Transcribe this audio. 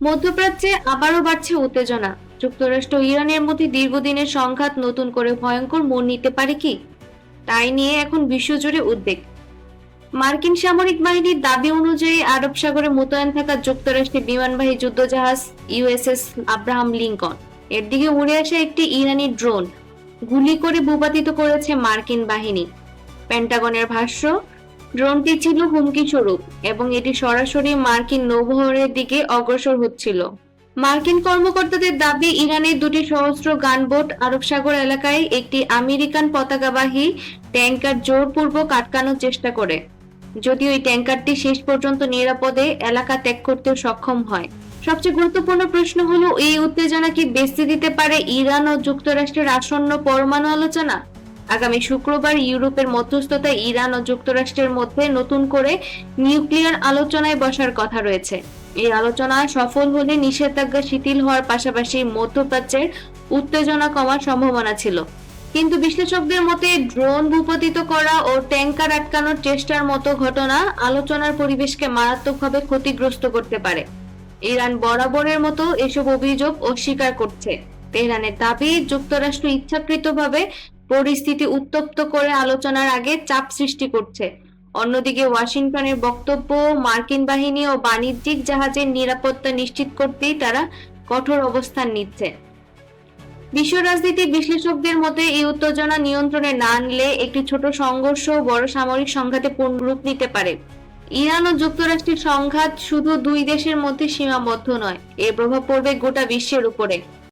মধ্যপ্রাচ্যে আবারও বাড়ছে উত্তেজনা। যুক্তরাষ্ট্র ও ইরানের মধ্যে দীর্ঘদিনের সংঘাত নতুন করে ভয়ঙ্কর মোড় নিতে পারে কি, তাই নিয়ে এখন বিশ্বজুড়ে উদ্বেগ। মার্কিন সামরিক বাহিনীর দাবি অনুযায়ী আরব সাগরে মোতায়েন থাকা যুক্তরাষ্ট্রের বিমানবাহী যুদ্ধজাহাজ ইউএসএস আব্রাহাম লিঙ্কন এর দিকে উড়ে আসা একটি ইরানি ড্রোন গুলি করে ভূপাতিত করেছে মার্কিন বাহিনী। পেন্টাগনের ভাষ্য, ড্রোনটি ছিল হুমকি স্বরূপ এবং এটি সরাসরি মার্কিন নৌবহরের দিকে অগ্রসর হচ্ছিল। মার্কিন কর্মকর্তাদের দাবি, ইরানের দুটি সশস্ত্র গানবোট আরব সাগর এলাকায় একটি আমেরিকান পতাকাবাহী ট্যাঙ্কার জোরপূর্বক আটকানোর চেষ্টা করে, যদিও এই ট্যাঙ্কারটি শেষ পর্যন্ত নিরাপদে এলাকা ত্যাগ করতে সক্ষম হয়। সবচেয়ে গুরুত্বপূর্ণ প্রশ্ন হলো, এই উত্তেজনা কি বেস্তে দিতে পারে ইরান ও যুক্তরাষ্ট্রের আসন্ন পরমাণু আলোচনা? আগামী শুক্রবার ইউরোপের মধ্যস্থতায় ইরান ও যুক্তরাষ্ট্রের মধ্যে নতুন করে নিউক্লিয়ার আলোচনায় বসার কথা রয়েছে। এই আলোচনা সফল হলে নিষেধাজ্ঞা শিথিল হওয়ার পাশাপাশি মধ্যপ্রাচ্যের উত্তেজনা কমার সম্ভাবনা ছিল। কিন্তু বিশ্লেষকদের মতে, ড্রোন ভূপাতিত করা ও ট্যাঙ্কার আটকানোর চেষ্টার মতো ঘটনা আলোচনার পরিবেশকে মারাত্মকভাবে ক্ষতিগ্রস্ত করতে পারে। ইরান বরাবরের মতো এসব অভিযোগ অস্বীকার করছে। তেহরানের দাবি, যুক্তরাষ্ট্র ইচ্ছাকৃতভাবে পরিস্থিতি উত্তপ্ত করে আলোচনার আগে চাপ সৃষ্টি করছে। অন্যদিকে ওয়াশিংটনের বক্তব্য, মার্কিন বাহিনী ও বাণিজ্যিক জাহাজের নিরাপত্তা নিশ্চিত করতেই তারা কঠোর অবস্থান নিচ্ছে। বিশ্ব রাজনীতির বিশ্লেষকদের মতে, এই উত্তেজনা নিয়ন্ত্রণে না আনলে একটি ছোট সংঘর্ষ বড় সামরিক সংঘাতে রূপ নিতে পারে। ইরান ও যুক্তরাষ্ট্রের সংঘাত শুধু দুই দেশের মধ্যে সীমাবদ্ধ নয়, এর প্রভাব পড়বে গোটা বিশ্বের উপরে।